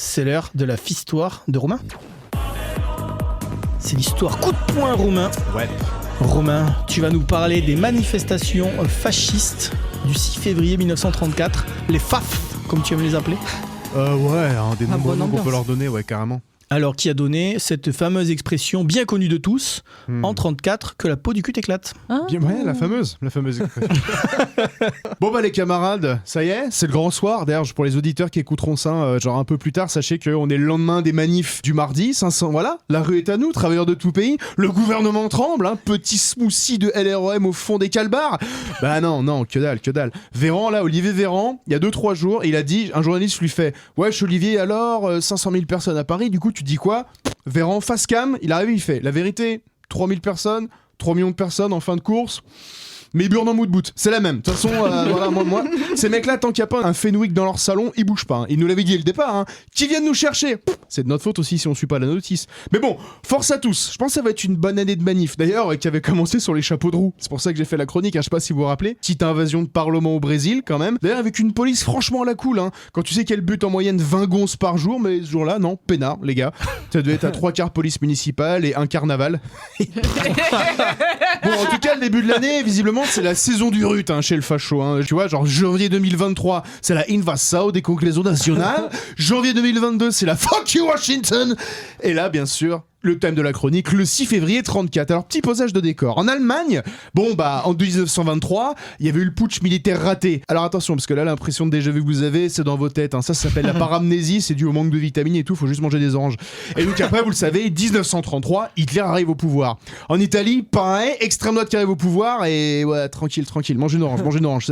C'est l'heure de la fistoire de Romain. C'est l'histoire coup de poing, Romain. Ouais. Romain, tu vas nous parler des manifestations fascistes du 6 février 1934, les FAF, comme tu aimes les appeler. Des nombreux noms qu'on peut leur donner, ouais, carrément. Alors, qui a donné cette fameuse expression bien connue de tous, en 34, que la peau du cul t'éclate. Bien, ouais, la fameuse expression. Bon les camarades, ça y est, c'est le grand soir. D'ailleurs, pour les auditeurs qui écouteront ça, genre un peu plus tard, sachez qu'on est le lendemain des manifs du mardi, 500, voilà, la rue est à nous, travailleurs de tout pays, le gouvernement tremble, petit smoothie de LREM au fond des calbars. Bah non, que dalle. Véran, là, Olivier Véran, il y a 2-3 jours, il a dit, un journaliste lui fait, wesh Olivier, alors, 500 000 personnes à Paris, du coup tu dis quoi? Véran, face cam, il arrive, il fait, la vérité, 3 000 personnes, 3 millions de personnes en fin de course. Mais burn en mood boot, c'est la même. De toute façon, voilà, moi, ces mecs-là, tant qu'il n'y a pas un Fenwick dans leur salon, ils bougent pas. Ils nous l'avaient dit dès le départ, qui viennent nous chercher. C'est de notre faute aussi si on suit pas la notice. Mais bon, force à tous. Je pense que ça va être une bonne année de manif. D'ailleurs, qui avait commencé sur les chapeaux de roue. C'est pour ça que j'ai fait la chronique, je sais pas si vous vous rappelez. Petite invasion de parlement au Brésil, quand même. D'ailleurs, avec une police franchement à la cool, Quand tu sais qu'elle bute en moyenne 20 gonzes par jour, mais ce jour-là, non, peinard, les gars. Ça devait être à 3/4 police municipale et un carnaval. Bon, en tout cas, le début de l'année, visiblement, c'est la saison du rut chez le facho. Tu vois, genre janvier 2023, c'est la invasão des conclusions nationales. Janvier 2022, c'est la fuck you Washington. Et là, bien sûr, le thème de la chronique, le 6 février 34. Alors, petit posage de décor. En Allemagne, en 1923, il y avait eu le putsch militaire raté. Alors attention, parce que là, l'impression de déjà vu que vous avez, c'est dans vos têtes. Ça s'appelle la paramnésie, c'est dû au manque de vitamines et tout, faut juste manger des oranges. Et donc après, vous le savez, 1933, Hitler arrive au pouvoir. En Italie, pareil, extrême droite qui arrive au pouvoir, et ouais, tranquille, mangez une orange.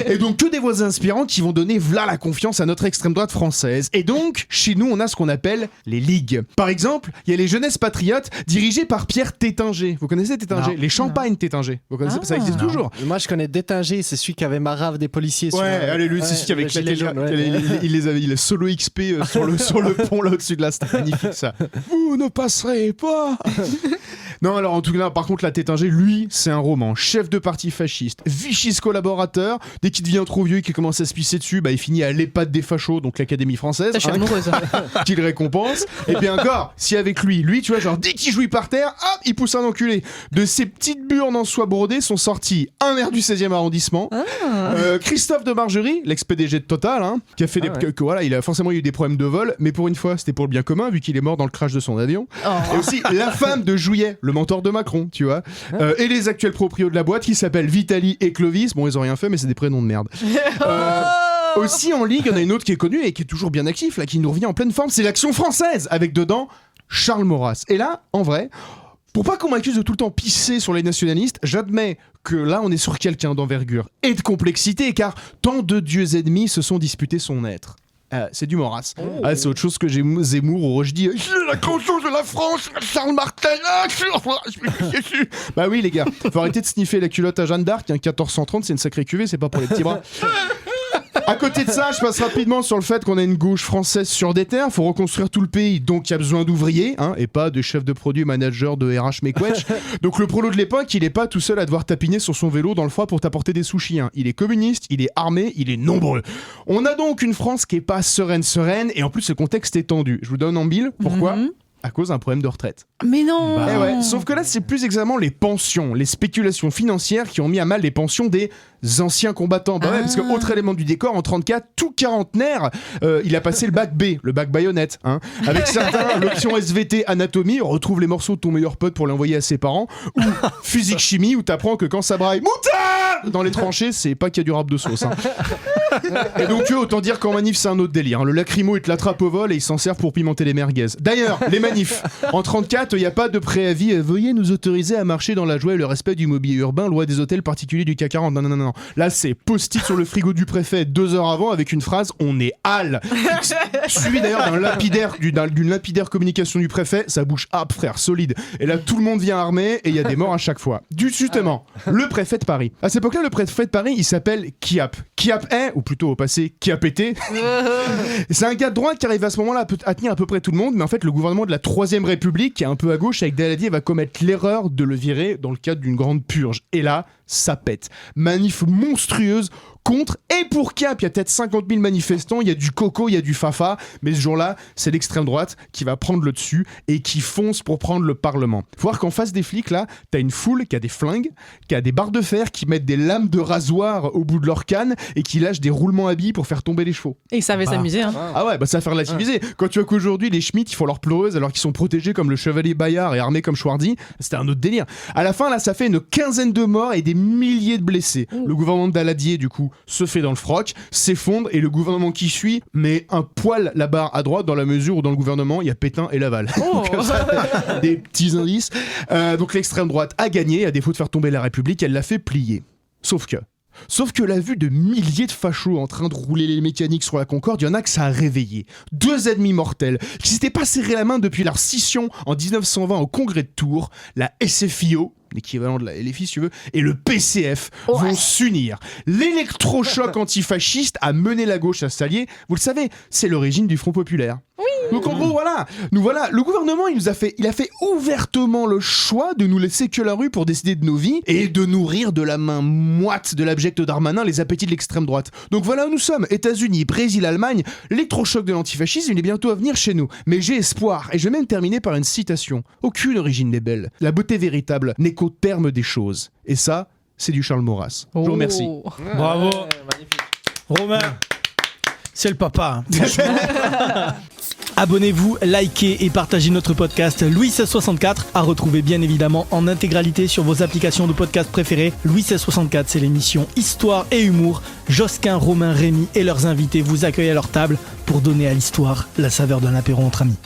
Et donc, que des voix inspirantes qui vont donner v'là la confiance à notre extrême droite française. Et donc, chez nous, on a ce qu'on appelle les ligues. Par exemple, il y a les Jeunesses Patriotes dirigées par Pierre Tétinger. Vous connaissez Tétinger? Les champagnes Tétinger. Vous connaissez? Ça existe toujours. Moi, je connais Tétinger, c'est celui qui avait marave des policiers. Lui, c'est celui qui avait claqué il est solo XP sur le pont là au-dessus de là. C'était magnifique ça. Vous ne passerez pas. Non, alors en tout cas, par contre, la Tétinger, lui, c'est un roman. Chef de parti fasciste, Vichy's collaborateur. Dès qu'il devient trop vieux et qu'il commence à se pisser dessus, il finit à l'EHPAD des fachos, donc l'Académie française. Je suis amoureuse. Qu'il récompense. Et bien encore, si avec lui, tu vois, genre, dès qu'il jouit par terre, hop, il pousse un enculé. De ces petites burnes en soie brodée sont sortis un maire du 16e arrondissement, Christophe de Margerie, l'ex-PDG de Total, qui a fait il a forcément eu des problèmes de vol, mais pour une fois, c'était pour le bien commun, vu qu'il est mort dans le crash de son avion. Et aussi, la femme de Jouillet, le mentor de Macron, tu vois. Et les actuels proprios de la boîte qui s'appellent Vitali et Clovis. Bon, ils ont rien fait, mais c'est des prénoms de merde. Aussi en ligue, il y en a une autre qui est connue et qui est toujours bien actif, là, qui nous revient en pleine forme, c'est l'Action française, avec dedans Charles Maurras. Et là, en vrai, pour pas qu'on m'accuse de tout le temps pisser sur les nationalistes, j'admets que là, on est sur quelqu'un d'envergure et de complexité, car tant de dieux ennemis se sont disputés son être. C'est du Maurras. C'est autre chose que Zemmour où je dis la conscience de la France, Charles Martel. Bah oui les gars, faut arrêter de sniffer la culotte à Jeanne d'Arc, 1430 c'est une sacrée cuvée, c'est pas pour les petits bras. À côté de ça, je passe rapidement sur le fait qu'on a une gauche française sur des terres, faut reconstruire tout le pays, donc il y a besoin d'ouvriers, et pas de chefs de produits, managers de RH Mekwech. Donc le prolo de l'époque, il est pas tout seul à devoir tapiner sur son vélo dans le froid pour t'apporter des sushis. Il est communiste, il est armé, il est nombreux. On a donc une France qui est pas sereine, et en plus le contexte est tendu. Je vous donne en mille, pourquoi ? À cause d'un problème de retraite. Mais non. Sauf que là, c'est plus exactement les pensions, les spéculations financières qui ont mis à mal les pensions des anciens combattants. Parce que, autre élément du décor, en 34, tout quarantenaire, il a passé le bac B, le bac baïonnette. Avec certains, l'option SVT anatomie, on retrouve les morceaux de ton meilleur pote pour l'envoyer à ses parents, ou physique-chimie, où t'apprends que quand ça braille moutarde dans les tranchées, c'est pas qu'il y a du rap de sauce. Et donc, autant dire qu'en manif, c'est un autre délire. Le lacrymo, il te l'attrape au vol et il s'en sert pour pimenter les merguez. D'ailleurs, les manifs. En 34, il n'y a pas de préavis. Veuillez nous autoriser à marcher dans la joie et le respect du mobilier urbain, loi des hôtels particuliers du CAC 40. Non. Là, c'est post-it sur le frigo du préfet 2 heures avant avec une phrase « On est hal ». Suivi d'ailleurs d'une lapidaire communication du préfet. Ça bouge frère, solide. Et là, tout le monde vient armé et il y a des morts à chaque fois. Justement, le préfet de Paris. À cette époque-là, le préfet de Paris, il s'appelle Chiappe. Chiappe est, ou plutôt au passé, qui a pété. C'est un gars de droite qui arrive à ce moment-là à tenir à peu près tout le monde, mais en fait, le gouvernement de la 3ème République, qui est un peu à gauche avec Daladier, va commettre l'erreur de le virer dans le cadre d'une grande purge. Et là, ça pète. Manif monstrueuse contre et pour Cap. Il y a peut-être 50 000 manifestants, il y a du coco, il y a du fafa, mais ce jour-là, c'est l'extrême droite qui va prendre le dessus et qui fonce pour prendre le Parlement. Faut voir qu'en face des flics, là, t'as une foule qui a des flingues, qui a des barres de fer, qui mettent des lames de rasoir au bout de leur canne et qui lâchent des roulements à billes pour faire tomber les chevaux. Et ils savaient s'amuser. Hein. Ah ouais, bah ça va faire relativiser. Quand tu vois qu'aujourd'hui, les Schmitt, ils font leur pleureuse alors qu'ils sont protégés comme le chevalier Bayard et armés comme Schwarzy, c'était un autre délire. À la fin, là, ça fait une quinzaine de morts et des milliers de blessés. Le gouvernement de Daladier, du coup, se fait dans le froc, s'effondre et le gouvernement qui suit met un poil la barre à droite dans la mesure où dans le gouvernement, il y a Pétain et Laval. Oh. Donc, ça, des petits indices. Donc l'extrême droite a gagné, à défaut de faire tomber la République, elle l'a fait plier. Sauf que la vue de milliers de fachos en train de rouler les mécaniques sur la Concorde, il y en a que ça a réveillé. 2 ennemis mortels qui s'étaient pas serré la main depuis leur scission en 1920 au congrès de Tours, la SFIO, l'équivalent de la LFI si tu veux, et le PCF vont s'unir. L'électrochoc antifasciste a mené la gauche à s'allier. Vous le savez, c'est l'origine du Front Populaire. Donc en gros, voilà, le gouvernement, il a fait ouvertement le choix de nous laisser que la rue pour décider de nos vies et de nourrir de la main moite de l'abject Darmanin les appétits de l'extrême droite. Donc voilà où nous sommes, États-Unis, Brésil, Allemagne, l'électrochoc de l'antifascisme, il est bientôt à venir chez nous. Mais j'ai espoir, et je vais même terminer par une citation. Aucune origine n'est belle. La beauté véritable n'est qu'au terme des choses. Et ça, c'est du Charles Maurras. Je vous remercie. Bravo. Romain, c'est le papa. Franchement. Abonnez-vous, likez et partagez notre podcast Louis 1664 à retrouver bien évidemment en intégralité sur vos applications de podcast préférées. Louis 1664, c'est l'émission Histoire et Humour. Josquin, Romain, Rémi et leurs invités vous accueillent à leur table pour donner à l'histoire la saveur d'un apéro entre amis.